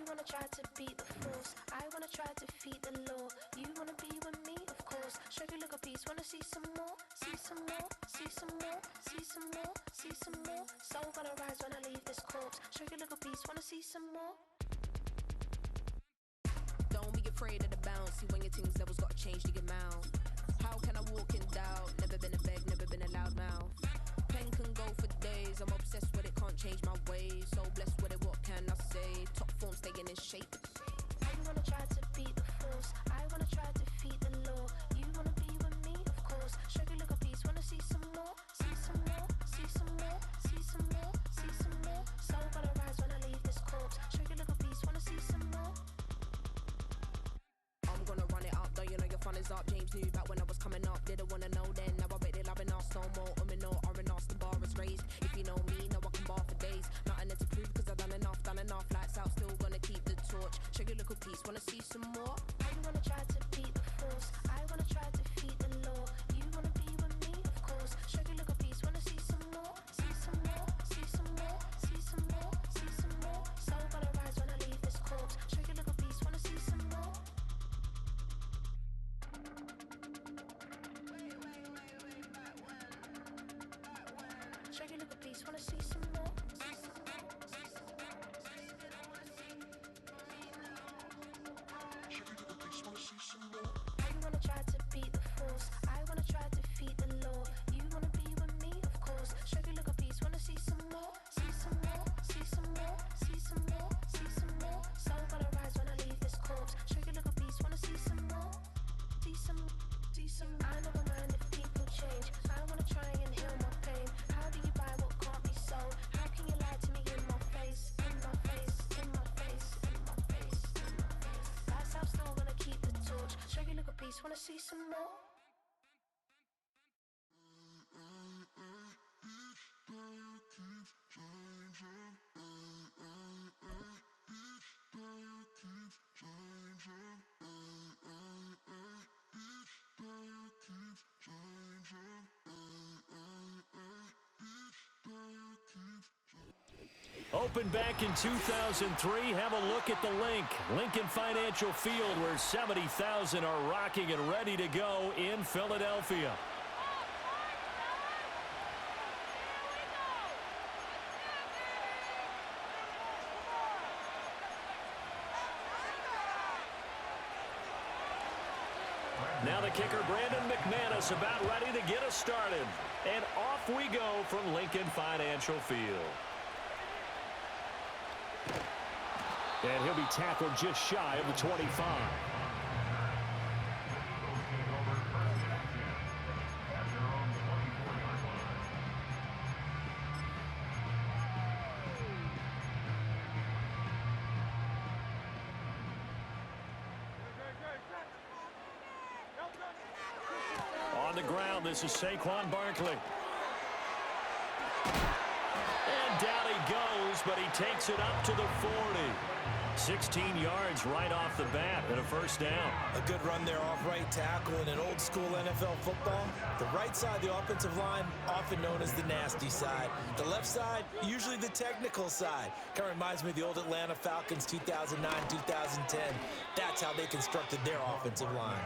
You wanna try to beat the force, I wanna try to defeat the law. You wanna be with me, of course. Show you look a piece, wanna see some more, see some more, see some more, see some more, see some more. Soul gonna rise when I leave this corpse. Show you look a piece, wanna see some more. Don't be afraid of the bounce. See when your things levels gotta change to get mouth. How can I walk in doubt? Never been a beg, never been a loud mouth. Pen can go for days. I'm obsessed with it, can't change my ways. So blessed with it, what can I say? Top form staying in shape. You wanna try to beat the force, I wanna try to defeat the law. You wanna be with me, of course. Show you look a piece, wanna see some more, see some more, see some more, see some more, see some more. Soul gonna rise when I leave this corpse. Show you look a piece, wanna see some more. I'm gonna run it up, though you know your fun is up. James knew back when I was coming up, didn't wanna know then. Now I bet they're loving us no more. No, R&R's the bar is raised. If you know me, know I can bar for days. Nothing there to prove, cause I've done enough. Lights out, still gonna keep the torch. Show you a little piece, wanna see some more? You wanna try to beat the force, I wanna try to defeat the law. You wanna be with me, of course. Show you a little piece, wanna see some more, see some more, see some more, see some more, see some more. Soul gonna rise when I leave this corpse. Show you a little piece, wanna see some more. Show you a little piece, wanna see some more. You wanna try to beat the force, I wanna try to defeat the law. You wanna be with me, of course. Show you look a piece, wanna see some more, see some more, see some more, see some more, see some more. Soul gonna rise when I leave this corpse. Show you look a piece, wanna see some more, see some, see some. I never mind if people change. I wanna try and heal my pain. How do you buy what can't be sold? How can you lie to me in my face, in my face, in my face, in my face, in my face? That's how still gonna keep the torch. Show you look a piece, wanna see some more. Opened back in 2003, have a look at the link. Lincoln Financial Field, where 70,000 are rocking and ready to go in Philadelphia. Now the kicker, Brandon McManus, about ready to get us started. And off we go from Lincoln Financial Field. And he'll be tackled just shy of the 25. On the ground, this is Saquon Barkley. And down he goes, but he takes it up to the 40. 16 yards right off the bat and a first down. A good run there off right tackle in an old school NFL football. The right side of the offensive line, often known as the nasty side. The left side, usually the technical side. Kind of reminds me of the old Atlanta Falcons 2009, 2010. That's how they constructed their offensive line.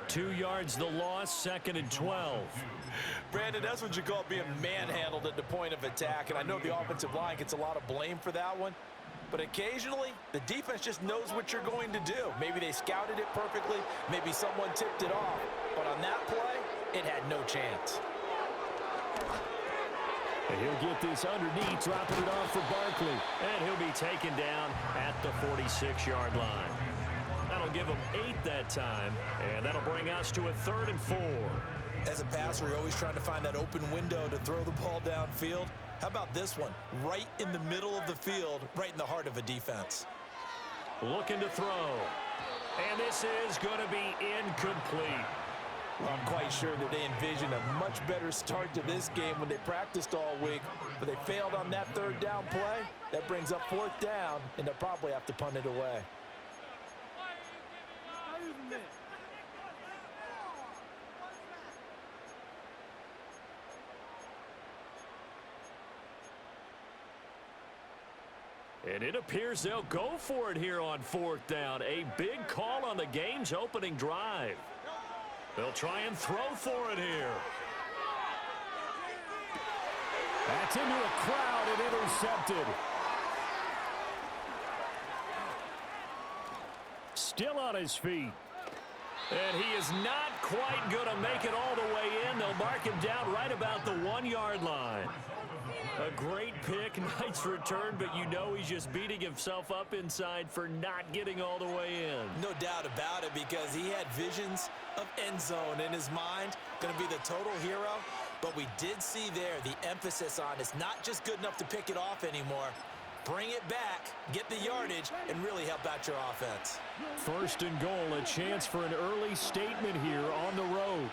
2 yards the loss, 2nd and 12. Brandon, that's what you call being manhandled at the point of attack. And I know the offensive line gets a lot of blame for that one. But occasionally, the defense just knows what you're going to do. Maybe they scouted it perfectly. Maybe someone tipped it off. But on that play, it had no chance. And he'll get this underneath, dropping it off for Barkley. And he'll be taken down at the 46-yard line. That'll give him 8 that time. And that'll bring us to a 3rd and 4. As a passer, you're always trying to find that open window to throw the ball downfield. How about this one? Right in the middle of the field, right in the heart of a defense. Looking to throw. And this is going to be incomplete. I'm quite sure that they envisioned a much better start to this game when they practiced all week, but they failed on that 3rd down play. That brings up 4th down, and they'll probably have to punt it away. And it appears they'll go for it here on 4th down. A big call on the game's opening drive. They'll try and throw for it here. That's into a crowd and intercepted. Still on his feet. And he is not quite going to make it all the way in. They'll mark him down right about the 1-yard line. A great pick, nice return, but you know he's just beating himself up inside for not getting all the way in. No doubt about it, because he had visions of end zone in his mind. Going to be the total hero. But we did see there the emphasis on it's not just good enough to pick it off anymore. Bring it back, get the yardage, and really help out your offense. 1st and goal, a chance for an early statement here on the road.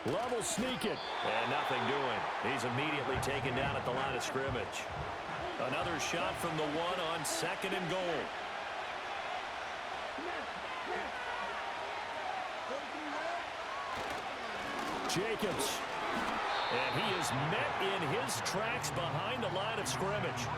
Love will sneak it. And nothing doing. He's immediately taken down at the line of scrimmage. Another shot from the 1 on 2nd and goal. Jacobs. And he is met in his tracks behind the line of scrimmage.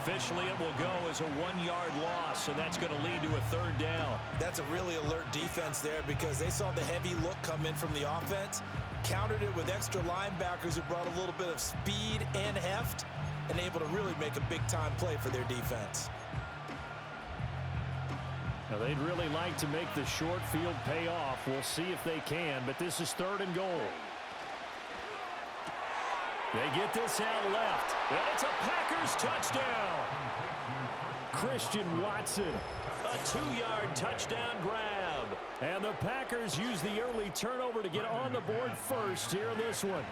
Officially, it will go as a 1-yard loss, and that's going to lead to a 3rd down. That's a really alert defense there, because they saw the heavy look come in from the offense, countered it with extra linebackers who brought a little bit of speed and heft, and able to really make a big-time play for their defense. Now, they'd really like to make the short field pay off. We'll see if they can, but this is 3rd and goal. They get this out left, and it's a Packers touchdown. Christian Watson. A 2-yard touchdown grab. And the Packers use the early turnover to get on the board first here in this one.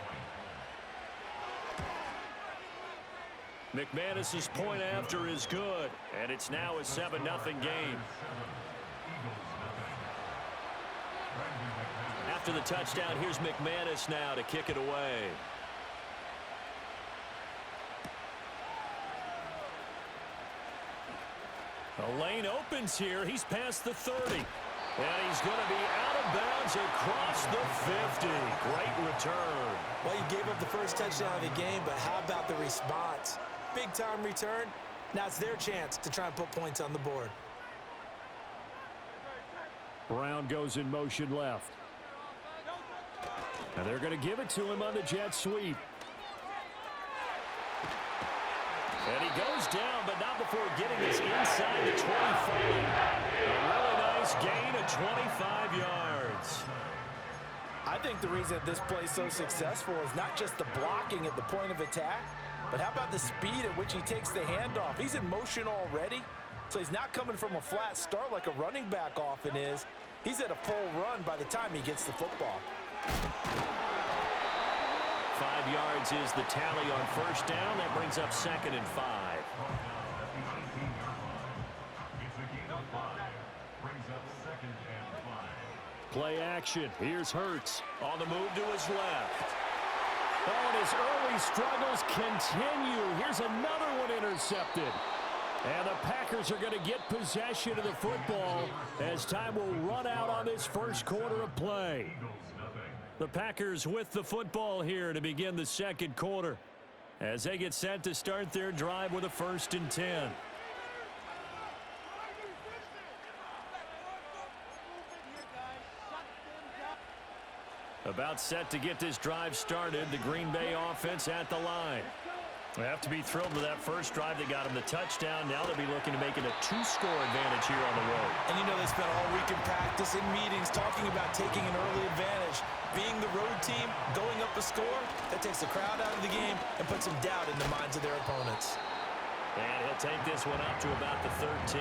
McManus's point after is good, and it's now a 7-0 game. After the touchdown, here's McManus now to kick it away. The lane opens here. He's past the 30. And he's going to be out of bounds across the 50. Great return. Well, you gave up the first touchdown of the game, but how about the response? Big-time return. Now it's their chance to try and put points on the board. Brown goes in motion left. And they're going to give it to him on the jet sweep. And he goes down, but not before getting us inside the 25. A really nice gain of 25 yards. I think the reason this play is so successful is not just the blocking at the point of attack, but how about the speed at which he takes the handoff? He's in motion already, so he's not coming from a flat start like a running back often is. He's at a full run by the time he gets the football. 5 yards is the tally on 1st down. That brings up 2nd and 5. Play action. Here's Hurts. On the move to his left. Oh, and his early struggles continue. Here's another one intercepted. And the Packers are going to get possession of the football as time will run out on this 1st quarter of play. The Packers with the football here to begin the 2nd quarter as they get set to start their drive with a 1st and 10. About set to get this drive started, the Green Bay offense at the line. They have to be thrilled with that first drive that got them the touchdown. Now they'll be looking to make it a 2-score advantage here on the road. And you know they spent all week in practice and meetings talking about taking an early advantage. Being the road team, going up a score, that takes the crowd out of the game and puts some doubt in the minds of their opponents. And he'll take this one up to about the 13.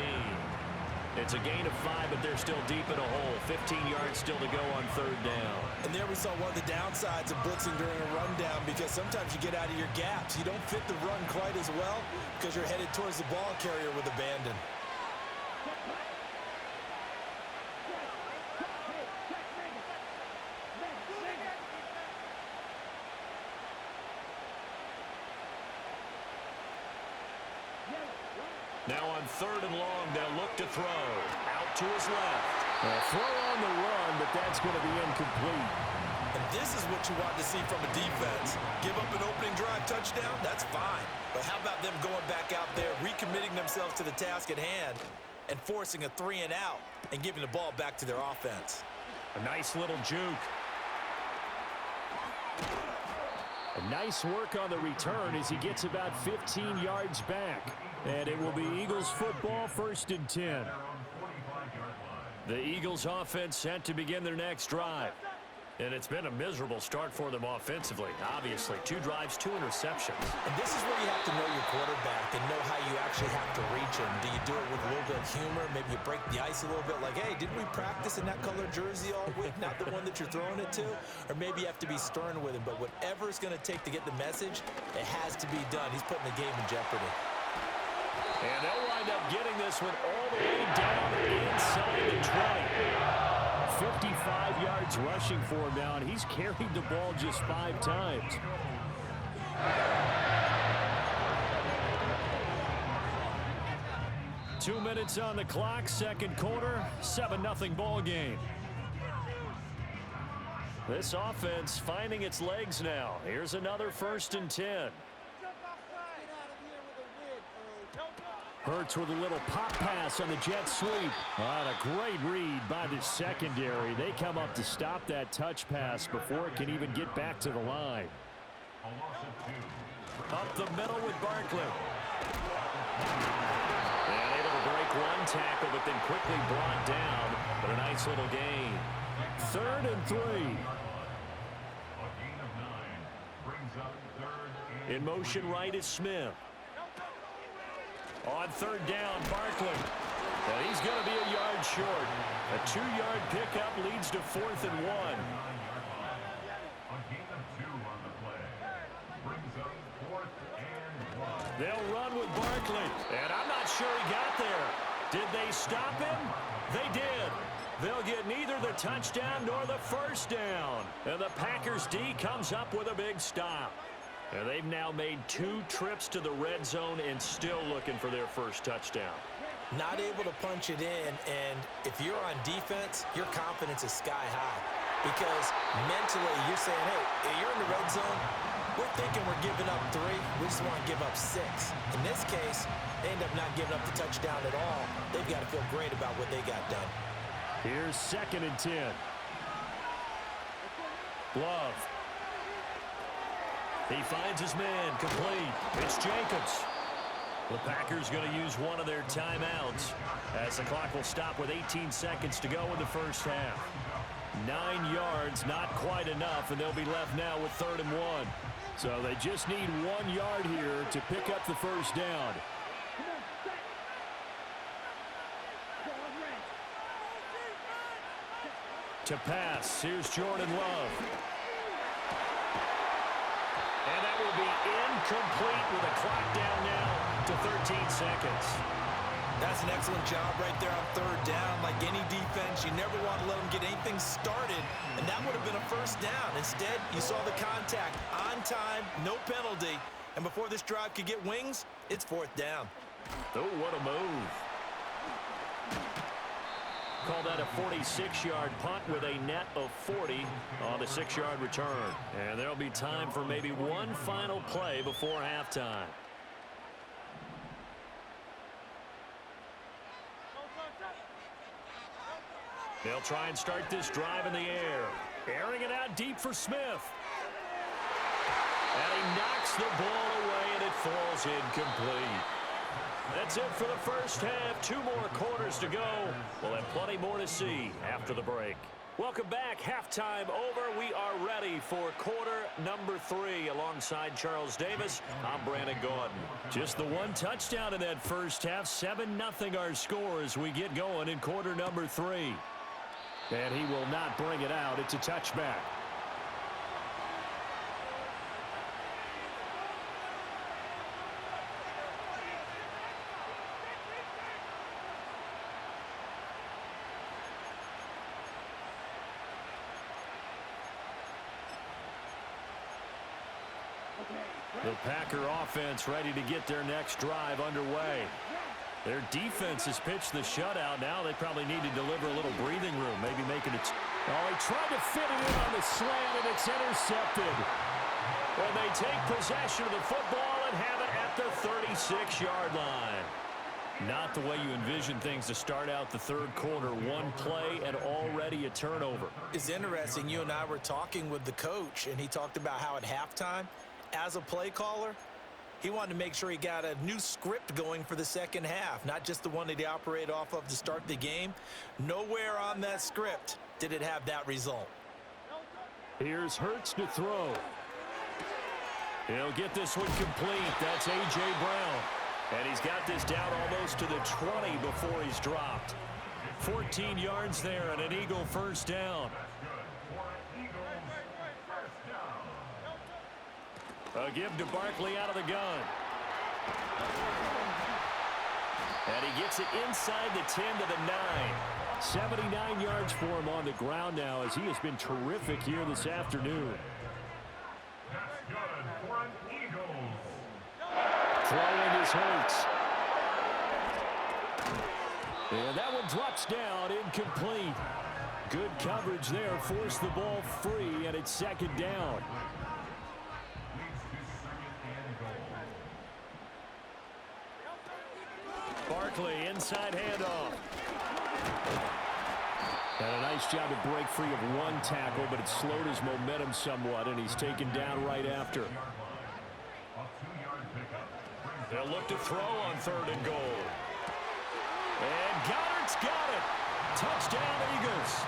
It's a gain of 5, but they're still deep in a hole. 15 yards still to go on 3rd down. And there we saw one of the downsides of blitzing during a rundown, because sometimes you get out of your gaps. You don't fit the run quite as well because you're headed towards the ball carrier with abandon. Now on 3rd and long, they'll look to throw. Out to his left. A throw on the run, but that's going to be incomplete. And this is what you want to see from a defense. Give up an opening drive touchdown, that's fine. But how about them going back out there, recommitting themselves to the task at hand, and forcing a 3-and-out and giving the ball back to their offense? A nice little juke. A nice work on the return as he gets about 15 yards back. And it will be Eagles football, 1st and 10. The Eagles offense set to begin their next drive. And it's been a miserable start for them offensively. Obviously, 2 drives, 2 interceptions. And this is where you have to know your quarterback and know how you actually have to reach him. Do you do it with a little bit of humor? Maybe you break the ice a little bit like, hey, didn't we practice in that color jersey all week? Not the one that you're throwing it to? Or maybe you have to be stern with him. But whatever it's going to take to get the message, it has to be done. He's putting the game in jeopardy. And they'll wind up getting this one all the way down inside the 20. 55 yards rushing for him now, and he's carried the ball just 5 times. Two minutes on the clock, second quarter, 7-0 ball game. This offense finding its legs now. Here's another 1st and 10. Hurts with a little pop pass on the jet sweep. And a great read by the secondary. They come up to stop that touch pass before it can even get back to the line. Up the middle with Barkley. And able to break one tackle, but then quickly brought down. But a nice little gain. 3rd and 3. In motion right is Smith. On 3rd down, Barkley. And he's going to be a yard short. A 2-yard pickup leads to 4th and 1. They'll run with Barkley. And I'm not sure he got there. Did they stop him? They did. They'll get neither the touchdown nor the 1st down. And the Packers D comes up with a big stop. And they've now made 2 trips to the red zone and still looking for their 1st touchdown. Not able to punch it in, and if you're on defense, your confidence is sky high. Because mentally, you're saying, hey, you're in the red zone. We're thinking we're giving up 3. We just want to give up 6. In this case, they end up not giving up the touchdown at all. They've got to feel great about what they got done. Here's 2nd and 10. Love. He finds his man complete. It's Jacobs. The Packers going to use one of their timeouts as the clock will stop with 18 seconds to go in the 1st half. 9 yards, not quite enough, and they'll be left now with 3rd and 1. So they just need 1 yard here to pick up the 1st down. To pass, here's Jordan Love. And that will be incomplete with a clock down now to 13 seconds. That's an excellent job right there on 3rd down. Like any defense, you never want to let them get anything started, and that would have been a 1st down. Instead, you saw the contact on time, no penalty, and before this drive could get wings, it's 4th down. Oh, what a move. Call that a 46-yard punt with a net of 40 on the 6-yard return. And there'll be time for maybe one final play before halftime. They'll try and start this drive in the air. Airing it out deep for Smith. And he knocks the ball away, and it falls incomplete. That's it for the 1st half. 2 more quarters to go. We'll have plenty more to see after the break. Welcome back. Halftime over. We are ready for quarter number 3. Alongside Charles Davis, I'm Brandon Gordon. Just the 1 touchdown in that 1st half. 7-0 our score as we get going in quarter number 3. And he will not bring it out. It's a touchback. The Packer offense ready to get their next drive underway. Their defense has pitched the shutout. Now they probably need to deliver a little breathing room, maybe making it. Oh, he tried to fit it in on the slant, and it's intercepted. And they take possession of the football and have it at the 36-yard line. Not the way you envision things to start out the third quarter. One play and already a turnover. It's interesting. You and I were talking with the coach, and he talked about how at halftime, as a play caller, he wanted to make sure he got a new script going for the second half, not just the one that he operated off of to start the game. Nowhere on that script did it have that result. Here's Hurts to throw. He'll get this one complete. That's A.J. Brown. And he's got this down almost to the 20 before he's dropped. 14 yards there and an Eagle first down. A give to Barkley out of the gun. And he gets it inside the 10 to the 9. 79 yards for him on the ground now as he has been terrific here this afternoon. Throwing his Hurts. And that one drops down, incomplete. Good coverage there, forced the ball free, and it's second down. Barkley, inside handoff. And a nice job to break free of one tackle, but it slowed his momentum somewhat, and he's taken down right after. They'll look to throw on 3rd and goal. And Goddard's got it. Touchdown, Eagles.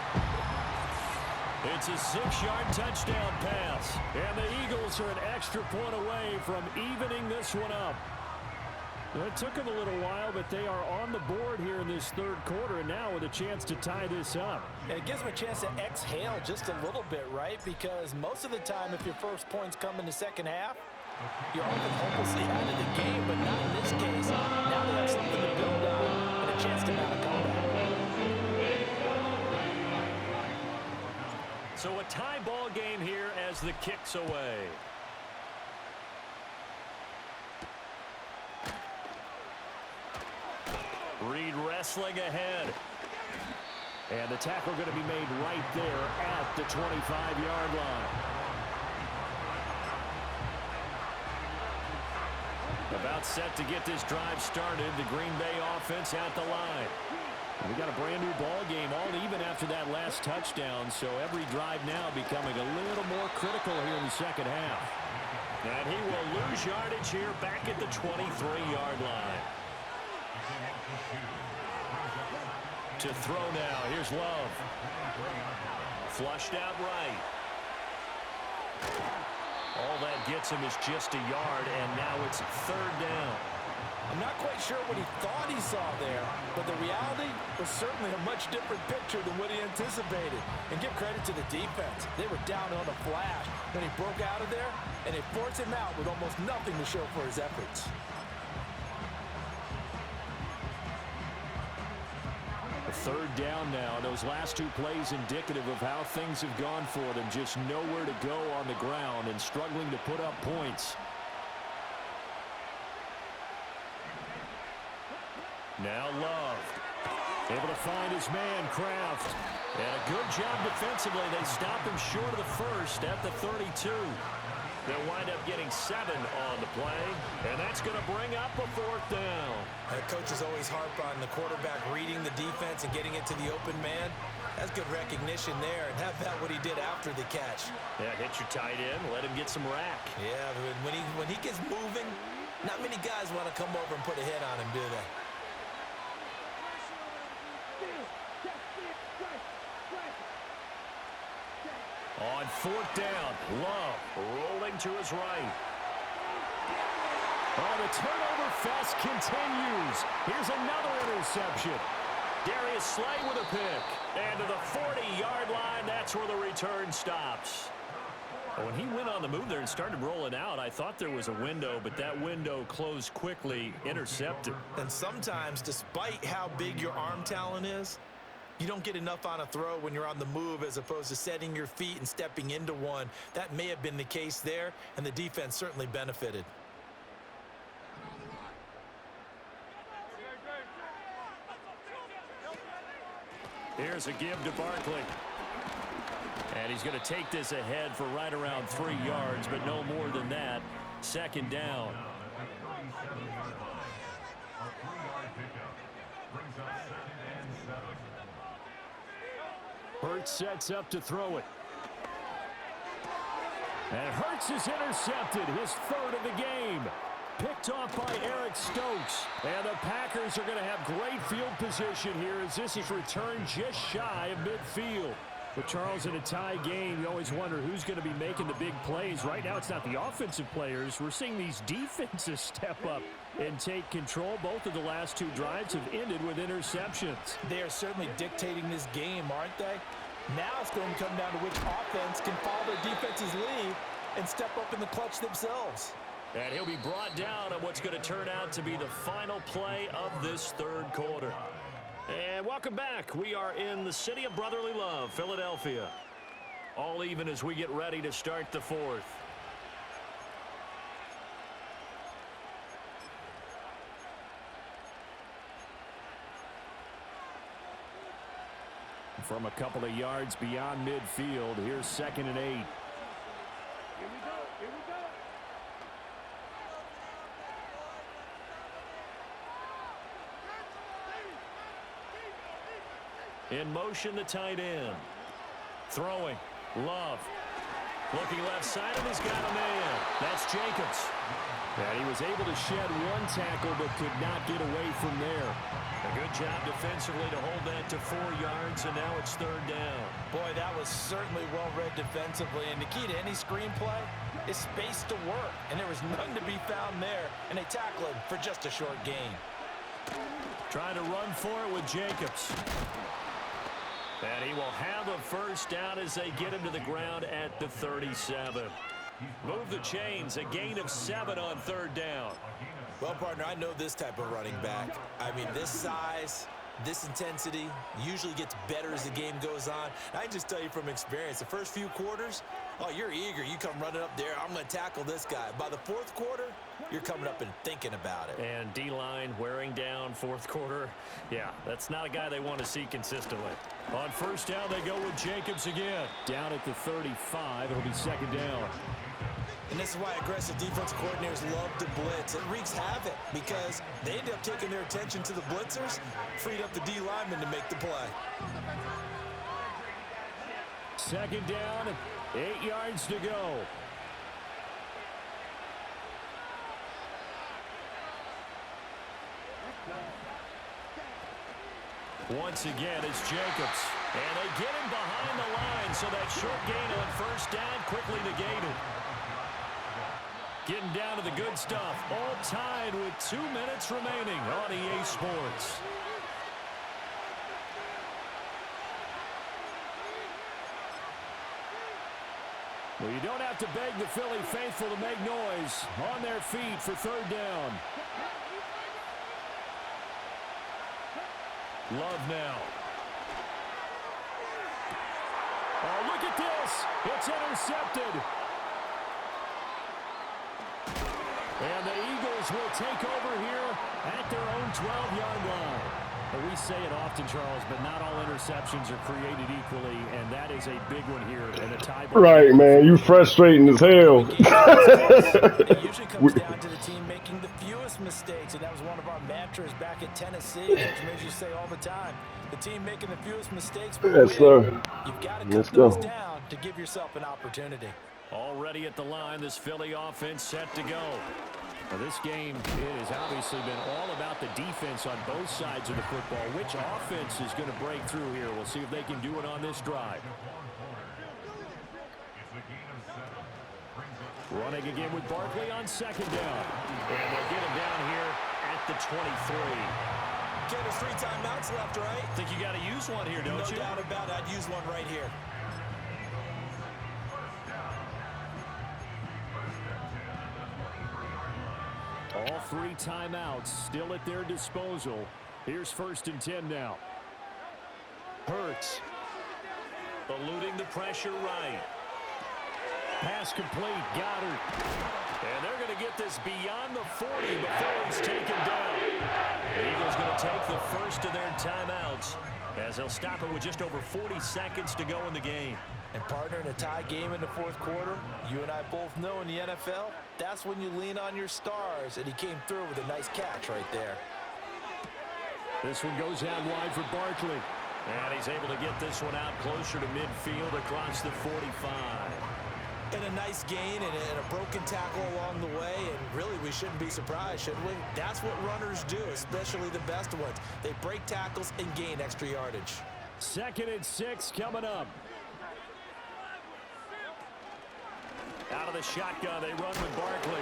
It's a 6-yard touchdown pass. And the Eagles are an extra point away from evening this one up. It took them a little while, but they are on the board here in this third quarter, and now with a chance to tie this up. And it gives them a chance to exhale just a little bit, right? Because most of the time, if your first points come in the second half, you're often hopelessly out of the game, but not in this case. Now they have something to build on and a chance to mount a comeback. So a tie ball game here as the kick's away. Reed wrestling ahead. And the tackle going to be made right there at the 25-yard line. About set to get this drive started. The Green Bay offense at the line. We got a brand new ball game, all even after that last touchdown. So every drive now becoming a little more critical here in the second half. And he will lose yardage here back at the 23-yard line. To throw now. Here's Love. Flushed out right. All that gets him is just a yard, and now it's 3rd down. I'm not quite sure what he thought he saw there, but the reality was certainly a much different picture than what he anticipated. And give credit to the defense. They were down on a flash when he broke out of there, and they forced him out with almost nothing to show for his efforts. Third down now. Those last two plays indicative of how things have gone for them. Just nowhere to go on the ground and struggling to put up points. Now Love. Able to find his man, Kraft. And a good job defensively. They stop him short of the first at the 32. They'll wind up getting 7 on the play, and that's going to bring up a 4th down. Coaches always harp on the quarterback reading the defense and getting it to the open man. That's good recognition there, and how about what he did after the catch? Yeah, hit your tight end, let him get some rack. Yeah, but when he gets moving, not many guys want to come over and put a hit on him, do they? On 4th down, Love rolling to his right. Oh, the turnover fest continues. Here's another interception. Darius Slay with a pick. And to the 40-yard line, that's where the return stops. When he went on the move there and started rolling out, I thought there was a window, but that window closed quickly, intercepted. And sometimes, despite how big your arm talent is, you don't get enough on a throw when you're on the move as opposed to setting your feet and stepping into one. That may have been the case there, and the defense certainly benefited. Here's a give to Barkley. And he's going to take this ahead for right around 3 yards, but no more than that. Second down. Hurts sets up to throw it. And Hurts is intercepted, his third of the game. Picked off by Eric Stokes. And the Packers are going to have great field position here as this is returned just shy of midfield. With Charles, in a tie game, you always wonder who's going to be making the big plays. Right now, it's not the offensive players. We're seeing these defenses step up and take control. Both of the last 2 drives have ended with interceptions. They are certainly dictating this game, aren't they? Now it's going to come down to which offense can follow their defense's lead and step up in the clutch themselves. And he'll be brought down on what's going to turn out to be the final play of this third quarter. And welcome back. We are in the city of brotherly love, Philadelphia. All even as we get ready to start the fourth. From a couple of yards beyond midfield, here's 2nd and 8. Here we go. Here we go. In motion, the tight end. Throwing. Love. Looking left side, and he's got a man. That's Jacobs. And he was able to shed 1 tackle, but could not get away from there. A good job defensively to hold that to 4 yards, and now it's 3rd down. Boy, that was certainly well-read defensively. And the key to any screenplay is space to work. And there was none to be found there. And they tackled him for just a short gain. Trying to run for it with Jacobs. And he will have a first down as they get him to the ground at the 37. Move the chains, a gain of 7 on 3rd down. Well, partner, I know this type of running back. I mean, this size, this intensity usually gets better as the game goes on. I can just tell you from experience, the first few quarters, oh, you're eager. You come running up there, I'm going to tackle this guy. By the 4th quarter, you're coming up and thinking about it. And D-line wearing down 4th quarter. Yeah, that's not a guy they want to see consistently. On 1st down, they go with Jacobs again. Down at the 35, it'll be 2nd down. And this is why aggressive defense coordinators love to blitz. It wreaks havoc because they end up taking their attention to the blitzers, freed up the D lineman to make the play. 2nd down, 8 yards to go. Once again, it's Jacobs. And they get him behind the line, so that short gain on 1st down quickly negated. Getting down to the good stuff. All tied with 2 minutes remaining on EA Sports. Well, you don't have to beg the Philly faithful to make noise. On their feet for 3rd down. Love now. Oh, look at this. It's intercepted. And the Eagles will take over here at their own 12-yard line. Well, we say it often, Charles, but not all interceptions are created equally, and that is a big one here in a tie. Right, man. You frustrating as hell. It usually comes down to the team making the fewest mistakes, and that was one of our mantras back at Tennessee. Coach Midge used to say all the time, the team making the fewest mistakes will win. Yes, sir. You've got to Let's cut those go. down to give yourself an opportunity. Already at the line, this Philly offense set to go. Now, this game has obviously been all about the defense on both sides of the football. Which offense is going to break through here? We'll see if they can do it on this drive. Running again with Barkley on 2nd down. And they'll get him down here at the 23. Okay, there's 3 timeouts left, right? Think you got to use one here, don't you? No doubt about it. I'd use one right here. All 3 timeouts still at their disposal. Here's 1st and 10 now. Hurts. Eluding the pressure right. Pass complete. Goddard. And they're going to get this beyond the 40 before he's taken down. The Eagles going to take the first of their timeouts as they'll stop it with just over 40 seconds to go in the game. And partner, in a tie game in the fourth quarter, you and I both know in the NFL, that's when you lean on your stars, and he came through with a nice catch right there. This one goes out wide for Barkley. And he's able to get this one out closer to midfield across the 45. And a nice gain and a broken tackle along the way, and really we shouldn't be surprised, should we? That's what runners do, especially the best ones. They break tackles and gain extra yardage. 2nd and 6 coming up. Out of the shotgun, they run with Barkley.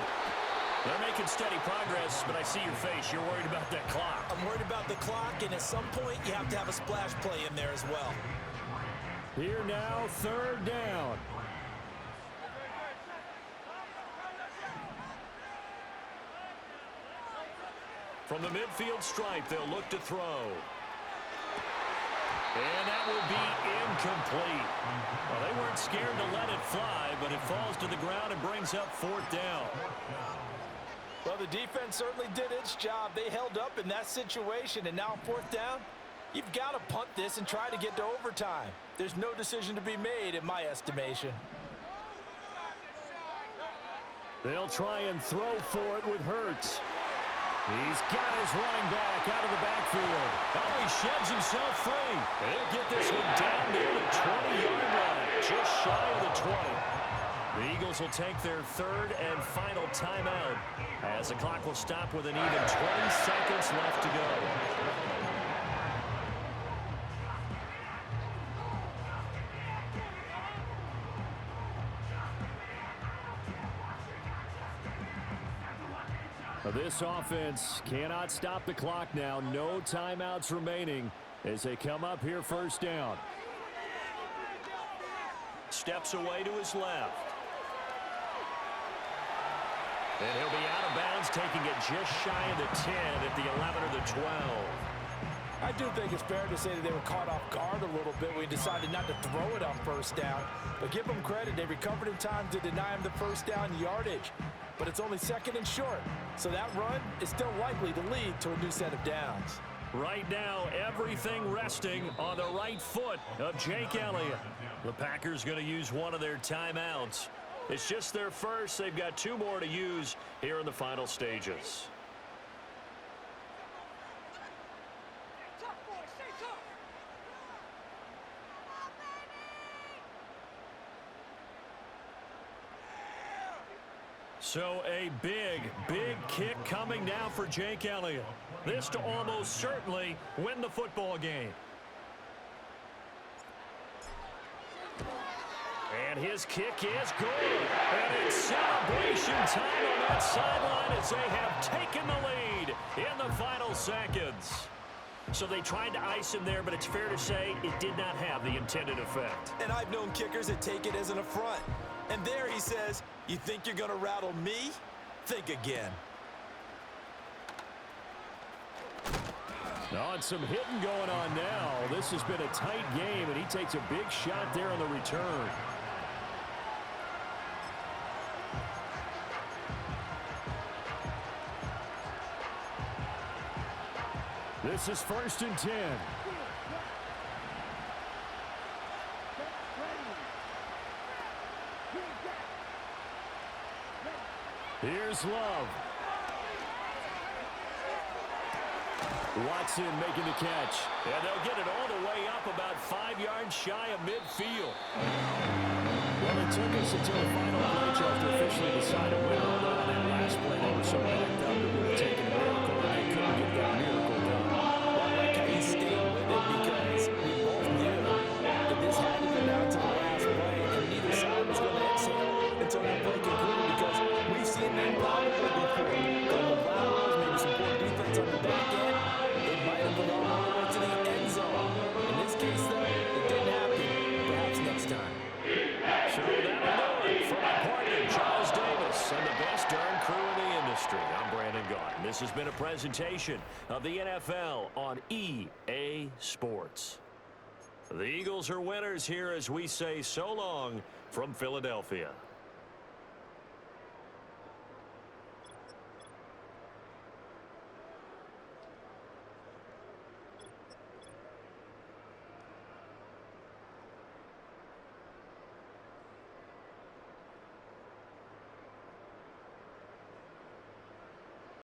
They're making steady progress, but I see your face. You're worried about that clock. I'm worried about the clock, and at some point you have to have a splash play in there as well. Here now, 3rd down. From the midfield stripe, they'll look to throw. And that will be incomplete. Well, they weren't scared to let it fly, but it falls to the ground and brings up 4th down. Well, the defense certainly did its job. They held up in that situation, and now 4th down, you've got to punt this and try to get to overtime. There's no decision to be made in my estimation. They'll try and throw for it with Hurts. He's got his running back out of the backfield. Oh, he sheds himself free. They'll get this one down near the 20-yard line, just shy of the 20. The Eagles will take their 3rd and final timeout as the clock will stop with an even 20 seconds left to go. This offense cannot stop the clock now. No timeouts remaining as they come up here 1st down. Steps away to his left. And he'll be out of bounds, taking it just shy of the 10 at the 11 or the 12. I do think it's fair to say that they were caught off guard a little bit when he decided not to throw it on 1st down. But give them credit. They recovered in time to deny him the 1st down yardage. But it's only 2nd and short. So that run is still likely to lead to a new set of downs. Right now, everything resting on the right foot of Jake Elliott. The Packers going to use one of their timeouts. It's just their first. They've got 2 more to use here in the final stages. So a big kick coming now for Jake Elliott. This to almost certainly win the football game. And his kick is good. And it's celebration time on that sideline as they have taken the lead in the final seconds. So they tried to ice him there, but it's fair to say it did not have the intended effect. And I've known kickers that take it as an affront. And there he says, you think you're going to rattle me? Think again. Oh, and some hitting going on now. This has been a tight game, and he takes a big shot there on the return. This is 1st and 10. Here's Love. Watson making the catch. And they'll get it all the way up about 5 yards shy of midfield. Well, it took us until the final play to officially decide a winner. Although on that last play, they were so backed up, it would have taken a miracle, and they couldn't get that miracle done. Well, I like how you stayed with it because we both knew that this had to go down to the last play, and neither side was going to exhale until that play concluded because we've seen that probably before. Couple of laterals, maybe some poor defense on the back end. They might have gone all the way to the end zone. In this case, though, it didn't happen. Perhaps next time. So that'll do it for my partner, Charles Davis, and the best darn crew in the industry. I'm Brandon Gaudin. This has been a presentation of the NFL on EA Sports. The Eagles are winners here as we say so long from Philadelphia.